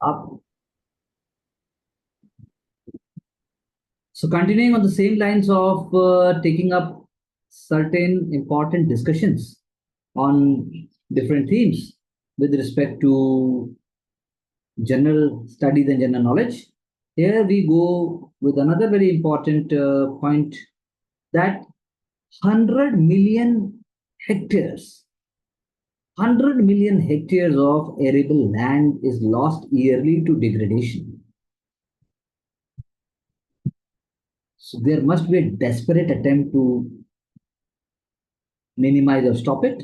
Up. So continuing on the same lines of taking up certain important discussions on different themes with respect to general studies and general knowledge. Here we go with another very important point that 100 million hectares, 100 million hectares of arable land is lost yearly to degradation. So there must be a desperate attempt to minimize or stop it.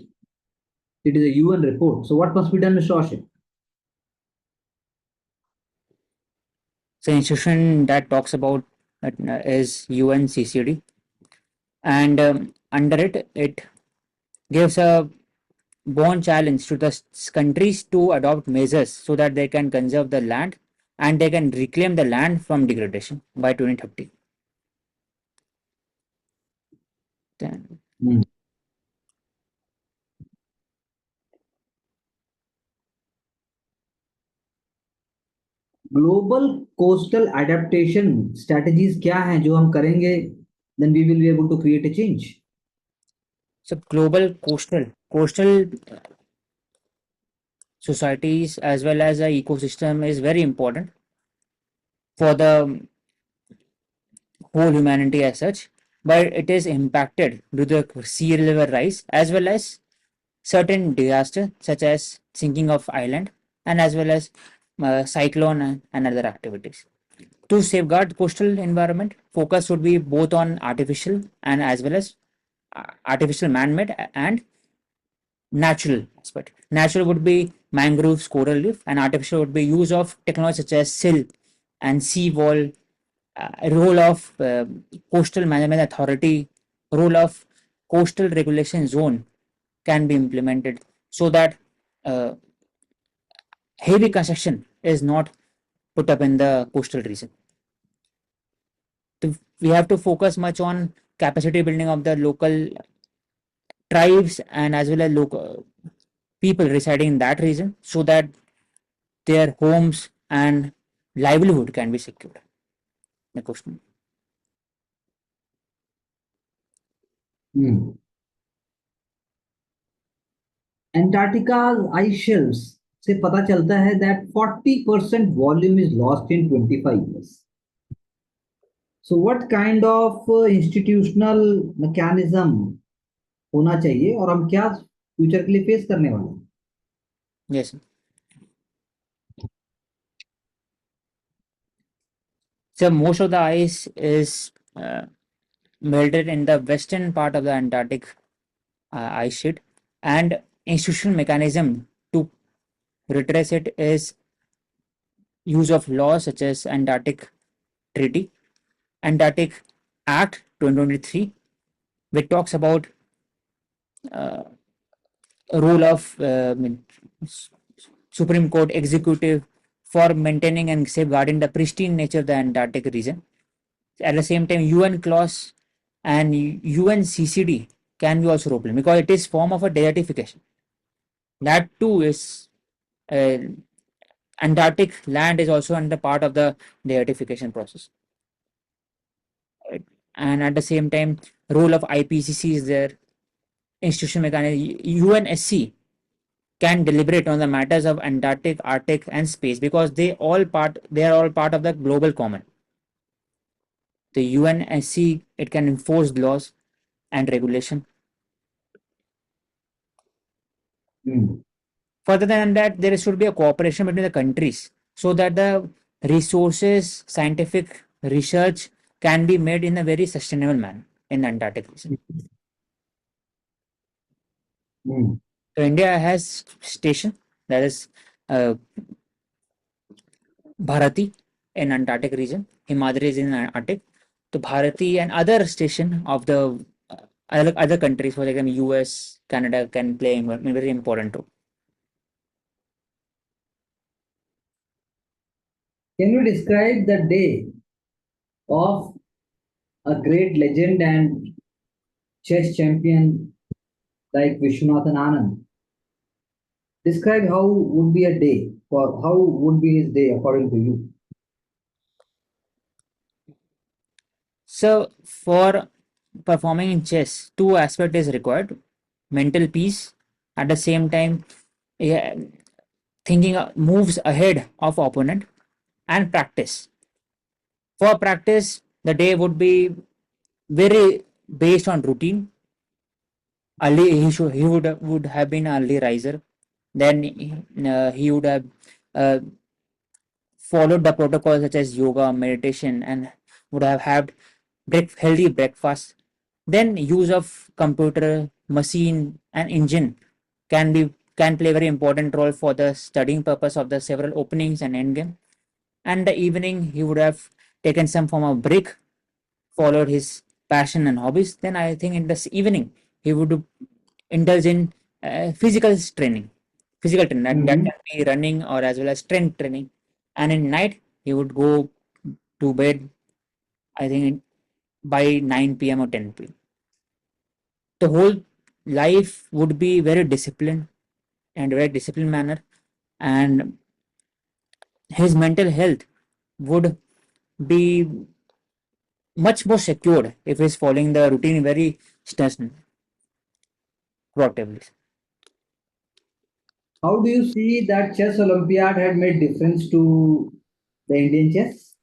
It is a UN report. So what must be done, Mr. Ashik? So institution that talks about is UNCCD, and under it, it gives a born challenge to the countries to adopt measures so that they can conserve the land and they can reclaim the land from degradation by 2030. Then, Hmm. Global coastal adaptation strategies क्या हैं जो हम करेंगे then we will be able to create a change. so global coastal societies as well as the ecosystem is very important for the whole humanity as such, but it is impacted due to the sea level rise as well as certain disaster such as sinking of island and as well as cyclone and other activities. To safeguard coastal environment, focus would be both on artificial and as well as artificial man-made and natural aspect. Natural would be mangroves, coral reef, and artificial would be use of technology such as sill and sea wall, role of coastal management authority, role of coastal regulation zone can be implemented so that uh, heavy construction is not put up in the coastal region. We have to focus much on capacity building of the local tribes and as well as local people residing in that region so that their homes and livelihood can be secured. The question. Hmm. Antarctica's ice shelves से पता चलता है that 40% volume is lost in 25 years. So what kind of institutional mechanism होना चाहिए और हम क्या future के लिए फेस करने वाले हैं? Yes. So most of the ice is melted in the western part of the Antarctic ice sheet, and institutional mechanism to redress it is use of laws such as Antarctic Treaty, Antarctic Act 2023, which talks about uh, role of Supreme Court executive for maintaining and safeguarding the pristine nature of the Antarctic region. At the same time, UN clause and UNCCD can be also role because it is form of a desertification. That too is uh, Antarctic land is also under part of the desertification process. Right? And at the same time, role of IPCC is there. Institution mechanism UNSC can deliberate on the matters of Antarctic, Arctic, and space because they are all part of the global common. The UNSC it can enforce laws and regulation. Hmm. Further than that, there should be a cooperation between the countries so that the resources, scientific research can be made in a very sustainable manner in the Antarctic region. Hmm. So India has station that is uh, Bharati in Antarctic region, Himadri is in Arctic. So Bharati and other station of the other countries, for example, US, Canada, can play a very important role. Can you describe the day of a great legend and chess champion like Vishwanathan Anand? Describe how would be a day For how would be his day according to you? So for performing in chess, two aspects is required: mental peace, at the same time, yeah, thinking moves ahead of opponent, and practice. For practice, the day would be very based on routine. Early, he would have been an early riser. Then he would have uh, followed the protocols such as yoga, meditation, and would have had healthy breakfast. Then use of computer, machine, and engine can play a very important role for the studying purpose of the several openings and endgame. And the evening he would have taken some form of break, followed his passion and hobbies. Then I think in this evening he would indulge in physical training that Mhm. can be running or as well as strength training. And in night he would go to bed, I think by 9 p.m. or 10 p.m. The whole life would be very disciplined and very disciplined manner, and his mental health would be much more secured if he's following the routine very proactively. How do you see that chess Olympiad had made difference to the Indian chess?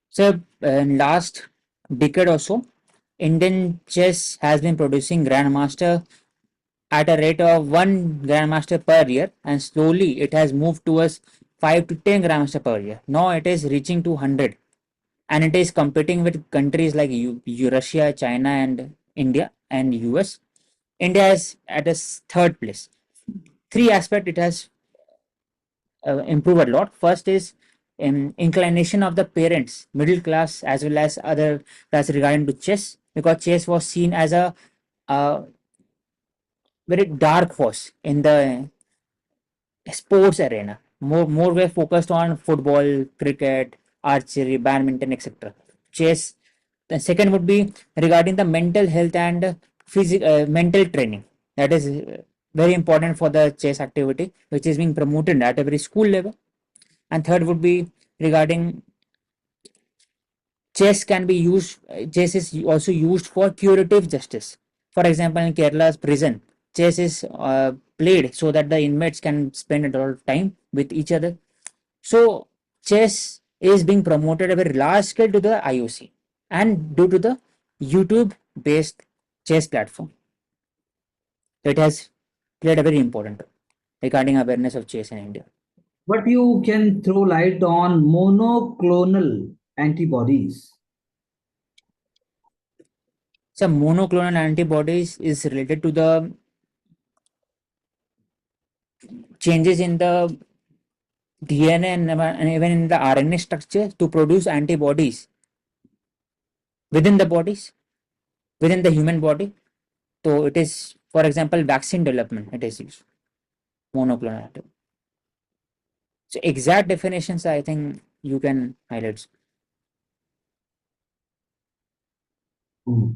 So, in last decade or so, Indian chess has been producing grandmaster at a rate of one grandmaster per year, and slowly it has moved towards 5 to 10 grandmaster per year. Now it is reaching to 100, and it is competing with countries like Russia, China, and India and US. India is at a third place. Three aspect it has improved a lot. First is inclination of the parents, middle class as well as other class regarding to chess, because chess was seen as a uh, very dark force in the sports arena. More were focused on football, cricket, archery, badminton, etc. Chess. The second would be regarding the mental health and mental training. That is very important for the chess activity, which is being promoted at every school level. And third would be regarding chess is also used for curative justice. For example, in Kerala's prison, chess is played so that the inmates can spend a lot of time with each other. So chess is being promoted at a very large scale to the IOC and due to the YouTube based chess platform. It has played a very important role regarding awareness of chess in India. But you can throw light on monoclonal antibodies. So monoclonal antibodies is related to the changes in the DNA and even in the RNA structure to produce antibodies within the bodies, within the human body. So it is, for example, vaccine development. It is used monoclonal antibody. So exact definitions, I think you can highlight. Hmm.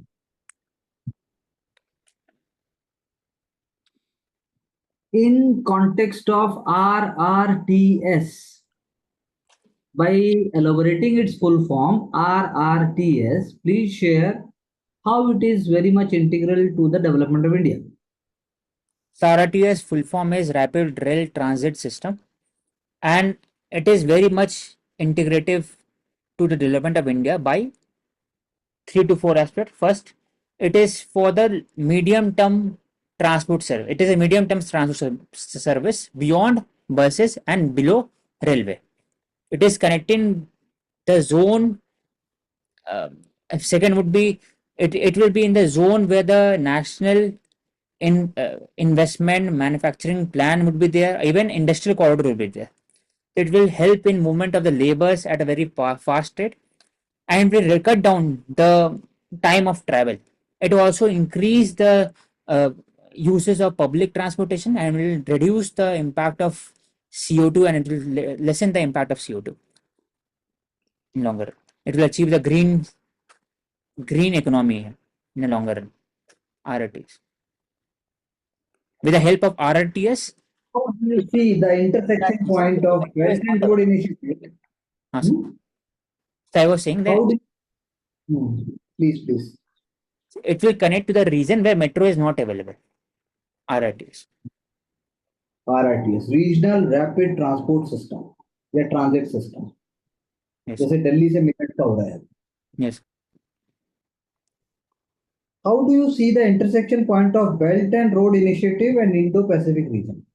In context of RRTS, by elaborating its full form, RRTS, please share how it is very much integral to the development of India. RRTS full form is Rapid Rail Transit System, and it is very much integrative to the development of India by 3 to 4 aspects. First, it is for the medium term transport service. It is a medium term transport service beyond buses and below railway. It is connecting the zone. Uh, Second would be it will be in the zone where the national investment manufacturing plan would be there. Even industrial corridor will be there. It will help in movement of the labors at a very fast rate and will cut down the time of travel. It will also increase the uh, uses of public transportation and will reduce the impact of CO2, and it will lessen the impact of CO2 in longer run. It will achieve the green economy in the longer run. RRTs. With the help of RRTS, How do you see the intersection point of Metro is Belt not and Road available. Initiative? Yes. Hmm? So I was saying that How do please, please. it will connect to the region where metro is not available. RRTs. RRTS, Regional Rapid Transport System या Transit System. Yes. जैसे दिल्ली से minute का हो रहा है. Yes. How do you see the intersection point of Belt and Road Initiative and Indo-Pacific region?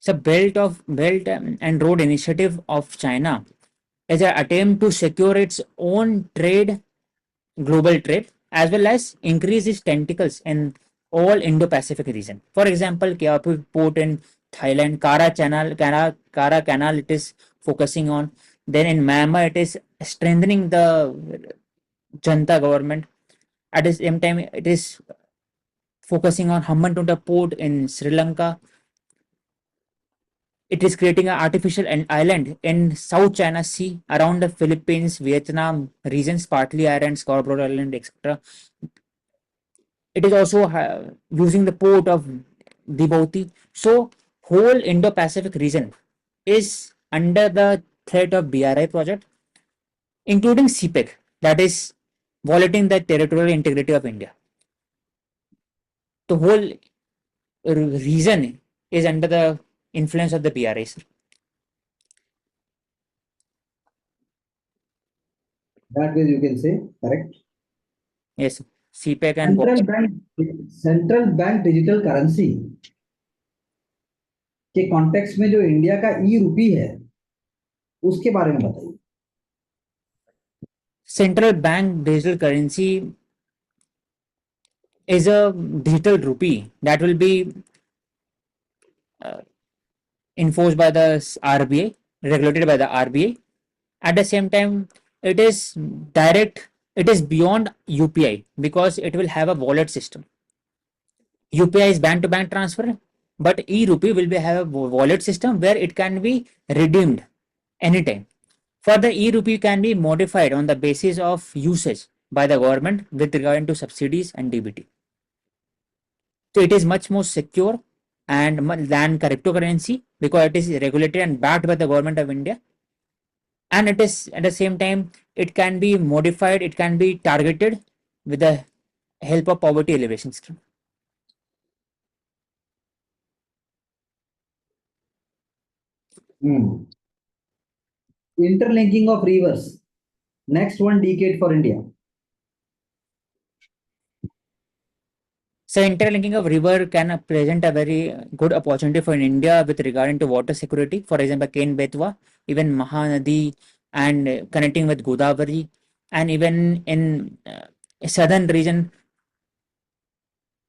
So Belt and Road Initiative of China is an attempt to secure its own trade, global trade, as well as increase its tentacles in all Indo-Pacific region. For example, Keapu Port in Thailand, Kara Canal it is focusing on. Then in Myanmar it is strengthening the Janta government. At the same time, it is focusing on Hambantota port in Sri Lanka. It is creating an artificial island in South China Sea around the Philippines, Vietnam regions, partly Ireland, Scarborough Island, etc. It is also using the port of Djibouti. So, whole Indo-Pacific region is under the threat of BRI project, including CPEC, that is violating the territorial integrity of India. The whole region is under the influence of the BRI. That way you can say, correct? Yes, CPEC and Central Bank, Central Bank Digital Currency के context में जो India का ई रूपी है उसके बारे में बताइए. central bank digital currency is a digital rupee that will be uh, enforced by the RBI, regulated by the RBI. At the same time, it is direct, it is beyond UPI because it will have a wallet system. UPI is bank to bank transfer, but e-rupee will have a wallet system where it can be redeemed anytime. Further, e-rupee can be modified on the basis of usage by the government with regard to subsidies and DBT. So it is much more secure and than cryptocurrency because it is regulated and backed by the government of India. And it is at the same time, it can be modified, it can be targeted with the help of poverty elevation scheme. Interlinking of rivers, next one decade for India. So interlinking of river can present a very good opportunity for India with regard to water security. For example, Ken Betwa, even Mahanadi, and connecting with Godavari, and even in southern region,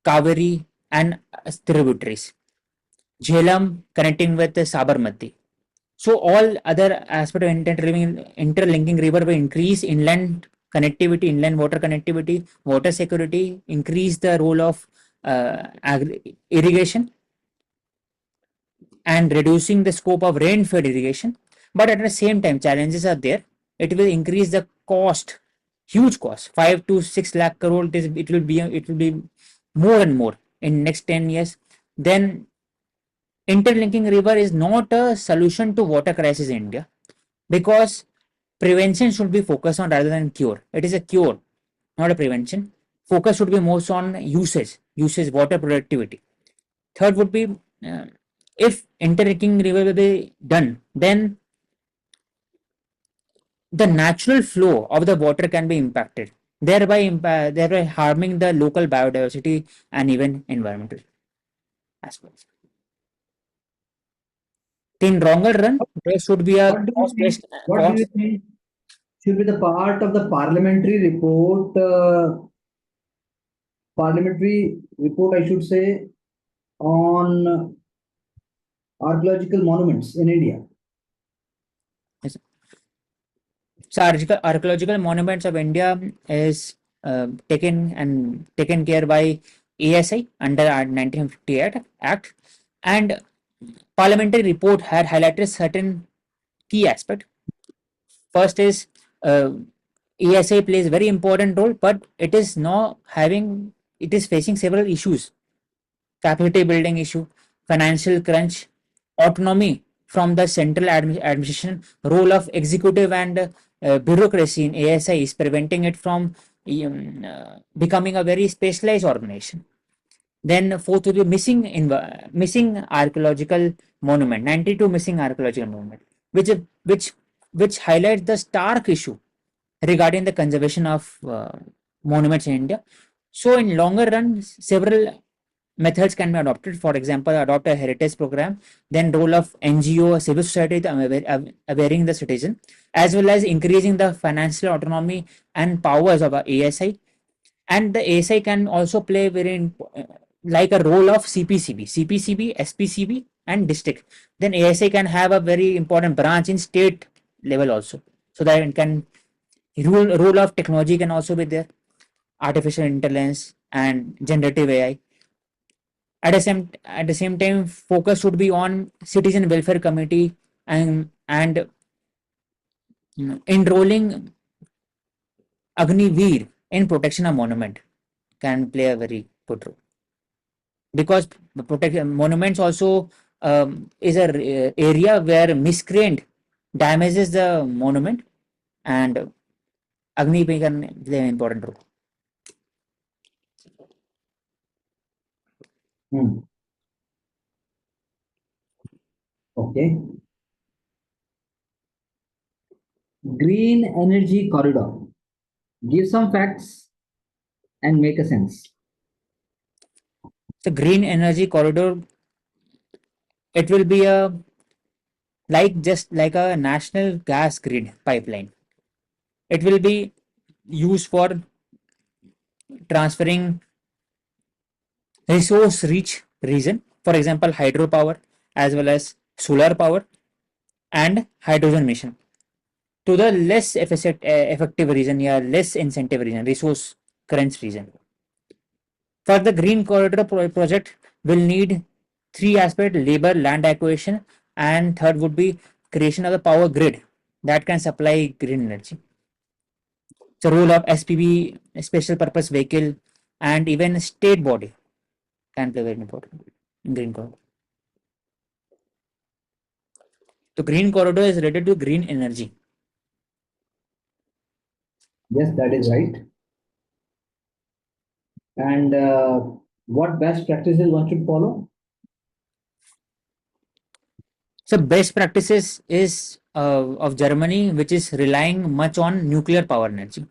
Kaveri and tributaries. Jhelum connecting with Sabarmati. So all other aspect of interlinking river will increase inland connectivity, inland water connectivity, water security, increase the role of irrigation and reducing the scope of rain-fed irrigation. But at the same time, challenges are there. It will increase the cost, huge cost, 5 to 6 lakh crore. It will be more and more in next 10 years. Then interlinking river is not a solution to water crisis in India because prevention should be focused on rather than cure. It is a cure, not a prevention. Focus should be most on usage, water productivity. Third would be if interlinking river will be done, then the natural flow of the water can be impacted, thereby harming the local biodiversity and even environmental aspects. In longer run, there should be a What do you think? cost-based What do you cost. think should be the part of the parliamentary report, I should say, on archaeological monuments in India? So archaeological monuments of India is taken care by ASI under 1958 Act, and parliamentary report had highlighted certain key aspects. First is ASI plays very important role, but it is now having it is facing several issues: capacity building issue, financial crunch, autonomy from the central administration, role of executive and bureaucracy in ASI is preventing it from becoming a very specialized organization. Then fourth will be missing archaeological monument, 92 missing archaeological monument, which which which highlights the stark issue regarding the conservation of monuments in India. So in longer run, several methods can be adopted. For example, adopt a heritage program, then role of NGO, civil society, awareing the citizen, as well as increasing the financial autonomy and powers of ASI. And the ASI can also play like a role of CPCB, SPCB, and district. Then ASI can have a very important branch in state level also, so that it can role of technology can also be there, artificial intelligence and generative AI. At the same time, focus should be on citizen welfare committee and enrolling Agniveer in protection of monument can play a very good role, because protect monuments also is a area where miscreant damages the monument, and Agniveer can play an important role. Hmm. Okay. Green energy corridor. Give some facts and make a sense. The green energy corridor, it will be a just like a national gas grid pipeline. It will be used for transferring resource rich region, for example hydropower as well as solar power and hydrogen mission, to the less effective region, yeah, less incentive region, resource crunch region. For the green corridor project will need three aspects: labor, land acquisition, and third would be creation of the power grid that can supply green energy. The role of SPV, special purpose vehicle, and even state body can play very important in green corridor. The green corridor is related to green energy. Yes, that is right. And what best practices one should follow? So best practices is of Germany, which is relying much on nuclear power energy.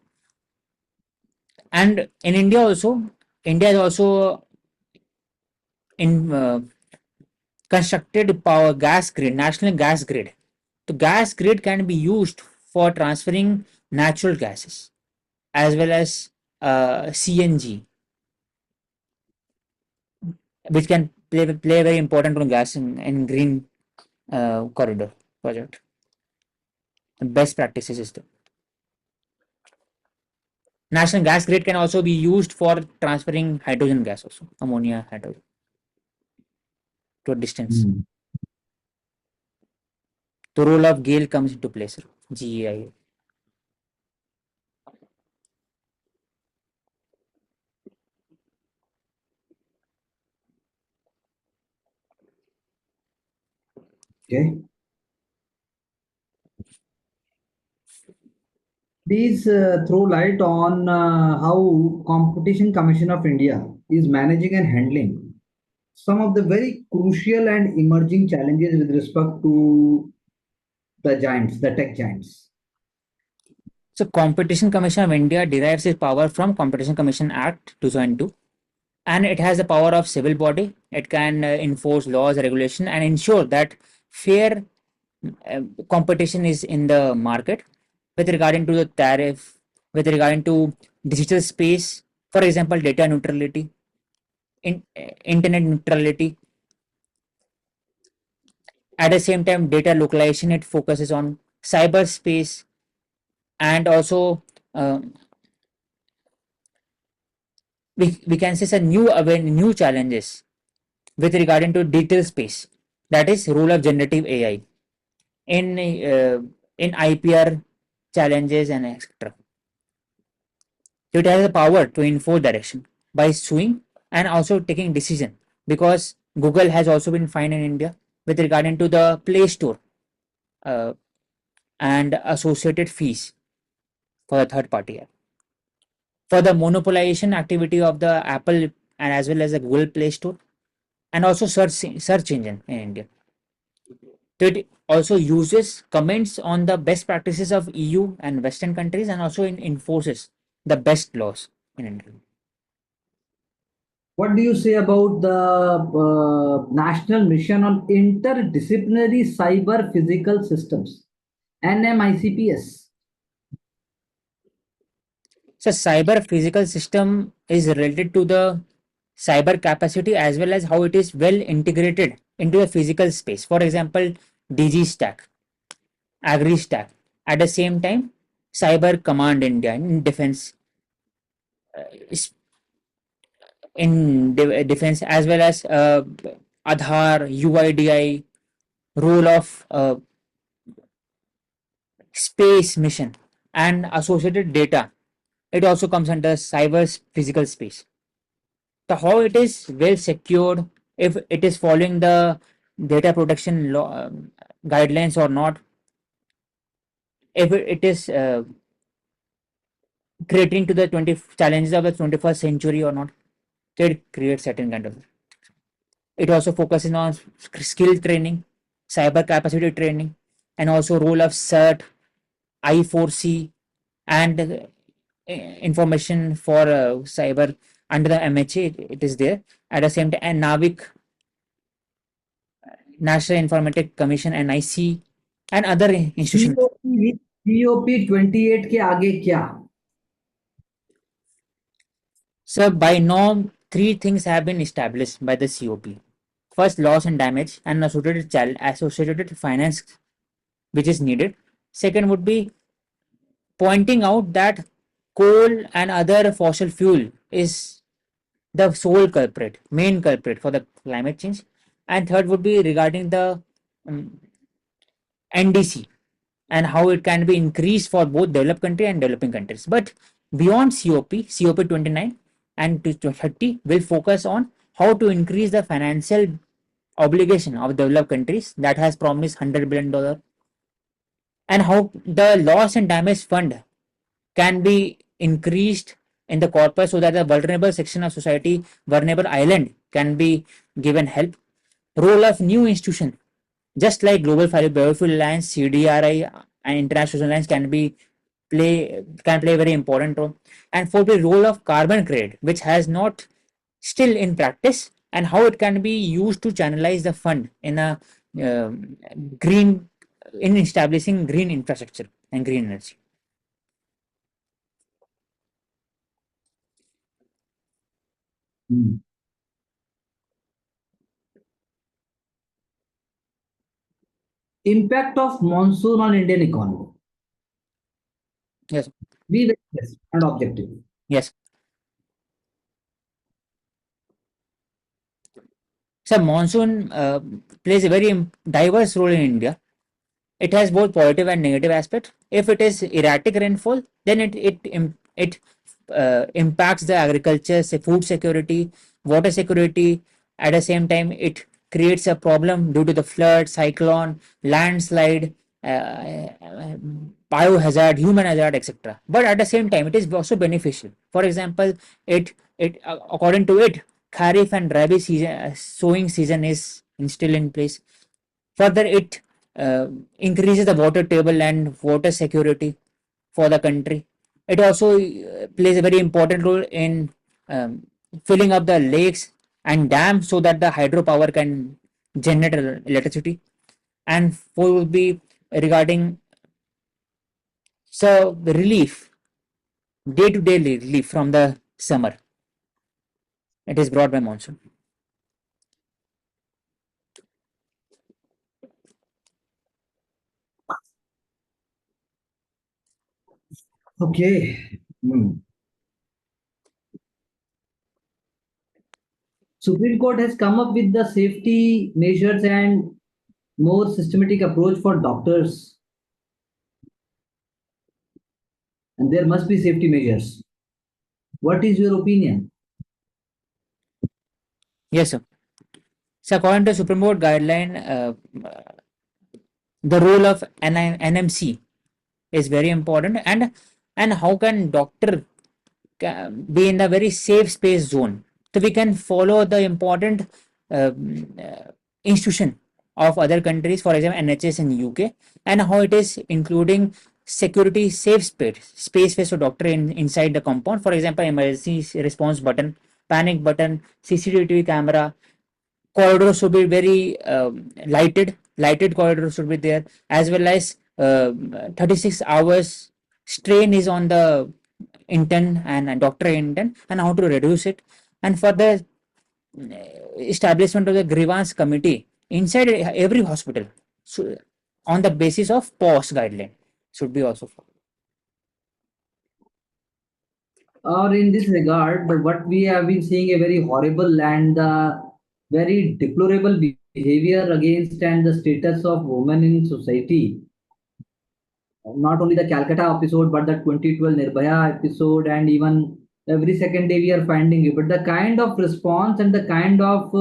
And in India also, India is also in constructed power gas grid, national gas grid. The gas grid can be used for transferring natural gases as well as CNG, which can play a very important role in gas in green corridor project. The best practices is the national gas grid can also be used for transferring hydrogen gas also, ammonia, hydrogen, to a distance. Hmm. The role of GAIL comes into place, GEI. Okay. Please throw light on how Competition Commission of India is managing and handling some of the very crucial and emerging challenges with respect to the giants, the tech giants. So Competition Commission of India derives its power from Competition Commission Act 2002, and it has the power of civil body. It can enforce laws, regulation, and ensure that fair competition is in the market with regarding to the tariff, with regarding to digital space, for example, data neutrality, internet neutrality. At the same time, data localization, it focuses on cyberspace, and also uh, we can say some new challenges with regarding to digital space, that is role of generative AI in IPR challenges and etc. So it has the power to enforce direction. by suing and also taking decision, because Google has also been fined in India with regarding to the Play Store uh, and associated fees for the third party app. For the monopolization activity of the Apple and as well as the Google Play Store and also search engine in India. It also uses comments on the best practices of EU and Western countries and also enforces the best laws in India. What do you say about the National Mission on Interdisciplinary Cyber Physical Systems, NMICPS? So cyber physical system is related to the cyber capacity as well as how it is well integrated into the physical space. For example, DG stack, Agri stack. At the same time, Cyber Command India in defense, is defense as well as Aadhaar, UIDI, role of space mission and associated data. It also comes under cyber physical space. So how it is well secured, if it is following the data protection law, guidelines or not, if it is creating to the 20 challenges of the 21st century or not, it creates certain kind of. It also focuses on skill training, cyber capacity training, and also role of CERT, I4C, and information for cyber under the MHA. It is there at the same time, and NAVIC, National Informatic Commission, NIC, and other institutions. COP 28 के आगे क्या? So by norm, three things have been established by the COP. First, loss and damage and associated finance which is needed. Second would be pointing out that coal and other fossil fuel is the sole culprit, main culprit for the climate change. And third would be regarding the NDC and how it can be increased for both developed country and developing countries. But beyond COP 29 and 30 will focus on how to increase the financial obligation of developed countries that has promised $100 billion, and how the loss and damage fund can be increased in the corpus so that the vulnerable section of society, vulnerable island, can be given help. Role of new institution, just like Global Biofuel Alliance, CDRI, and International Alliance can play a very important role. And for the role of carbon credit, which has not still in practice, and how it can be used to channelize the fund in a uh, green in establishing green infrastructure and green energy. Impact of monsoon on Indian economy. Yes. Be very clear and objective. Yes. So monsoon plays a very diverse role in India. It has both positive and negative aspect. If it is erratic rainfall, then it impacts the agriculture, food security, water security. At the same time, it creates a problem due to the flood, cyclone, landslide, biohazard, human hazard, etc. But at the same time, it is also beneficial. For example, it according to it, Kharif and Rabi season, sowing season is still in place. Further, it increases the water table and water security for the country. It also plays a very important role in um, filling up the lakes and dams so that the hydropower can generate electricity. And four will be regarding the relief, day-to-day relief from the summer. It is brought by monsoon. Okay. Supreme Court has come up with the safety measures and more systematic approach for doctors. And there must be safety measures. What is your opinion? Yes, sir. So according to Supreme Court guideline, the role of NMC is very important, and how can doctor be in a very safe space zone, so we can follow the important institution of other countries, for example NHS in UK, and how it is including security safe space for doctor inside the compound, for example emergency response button, panic button, CCTV camera. Corridors should be very lighted corridors should be there, as well as 36 hours strain is on the intern and doctor intern, and how to reduce it, and for the establishment of the grievance committee inside every hospital, so on the basis of POS guideline should be also followed. Or in this regard, what we have been seeing a very horrible and very deplorable behavior against and the status of women in society. Not only the Calcutta episode, but the 2012 Nirbhaya episode, and even every second day we are finding it. But the kind of response and the kind of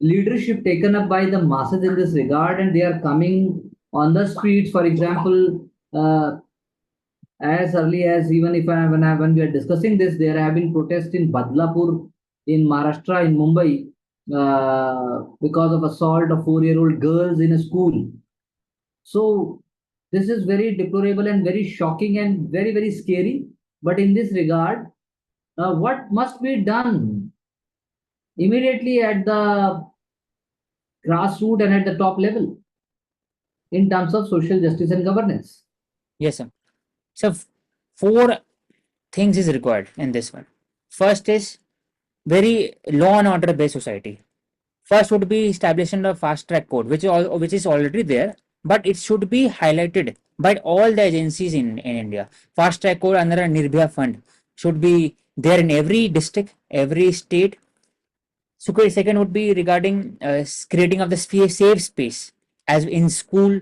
leadership taken up by the masses in this regard, and they are coming on the streets, for example. As early as even if when we are discussing this, there have been protests in Badlapur, in Maharashtra, in Mumbai, because of assault of 4-year-old girls in a school. So this is very deplorable and very shocking and very, very scary. But in this regard, what must be done immediately at the grassroots and at the top level in terms of social justice and governance? Yes, sir. So four things is required in this one. First is very law and order based society. First would be establishment of fast track code, which is already there, but it should be highlighted by all the agencies in India. Fast track code under a Nirbhaya fund should be there in every district, every state. So second would be regarding creating of the safe space as in school,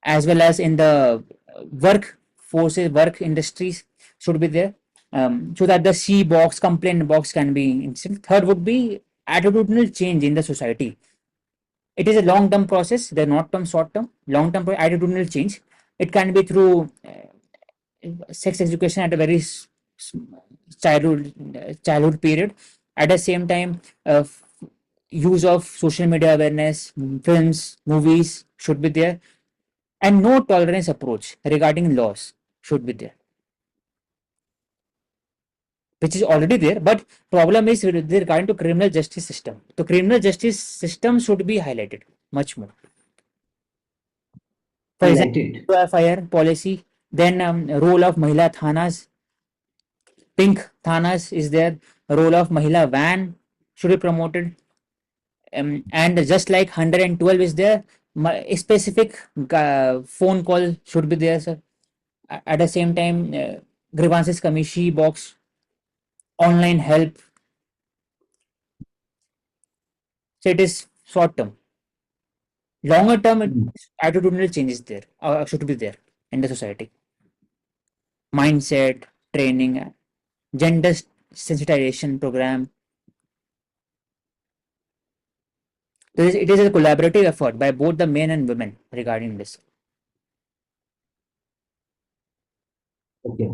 as well as in the work forces, work industries should be there, so that the C box, complaint box can be installed. Third would be attitudinal change in the society. It is a long term process, the not term, short term, long term attitudinal change. It can be through sex education at a very childhood period. At the same time, use of social media awareness, films, movies should be there, and no tolerance approach regarding laws should be there, which is already there. But problem is regarding to criminal justice system. The criminal justice system should be highlighted much more. For example, Highlighted. FIR policy, then role of Mahila Thanas, pink Thanas is there, role of Mahila van should be promoted, and just like 112 is there, a specific phone call should be there, sir. At the same time, grievances committee box, online help. So it is short term. Longer term, attitudinal changes there should be there in the society. Mindset training, gender sensitization program. It is a collaborative effort by both the men and women regarding this. Okay.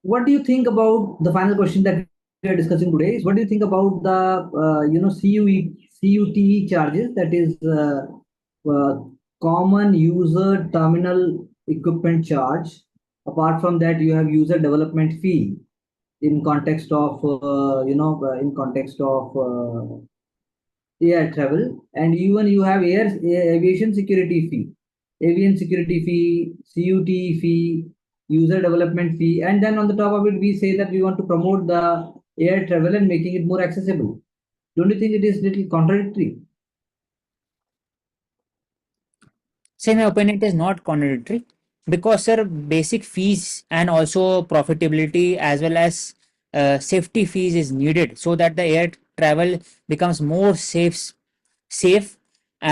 What do you think about the final question that we are discussing today? Is what do you think about the CUTE charges? That is common user terminal equipment charge. Apart from that, you have user development fee in context of in context of air travel, and even you have aviation security fee, CUT fee, user development fee, and then on the top of it, we say that we want to promote the air travel and making it more accessible. Don't you think it is little contradictory? So in my opinion, it is not contradictory, because sir, basic fees and also profitability as well as safety fees is needed, so that the air travel becomes more safe,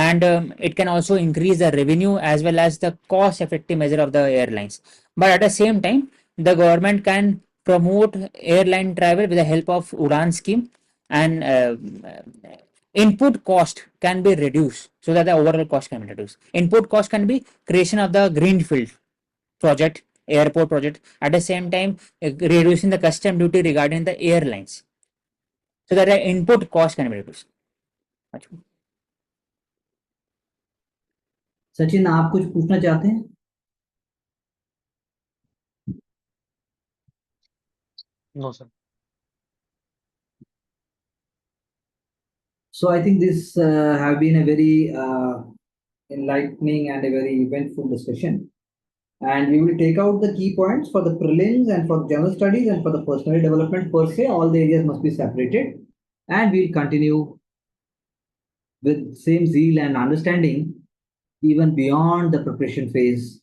and it can also increase the revenue as well as the cost effective measure of the airlines. But at the same time, the government can promote airline travel with the help of Udan scheme, and input cost can be reduced so that the overall cost can be reduced. Input cost can be creation of the greenfield project, airport project, at the same time reducing the custom duty regarding the airlines so that the input cost can be reduced. Sachin, आप कुछ पूछना चाहते हैं? No, sir. So I think this have been a very enlightening and a very eventful discussion. And we will take out the key points for the prelims and for general studies and for the personal development per se. All the areas must be separated. And we'll continue with same zeal and understanding even beyond the preparation phase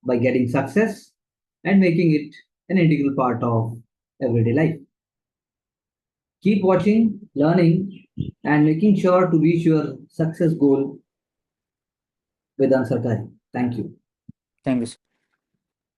by getting success and making it an integral part of everyday life. Keep watching, learning, and making sure to reach your success goal with Ansarkari. Thank you. Thank you.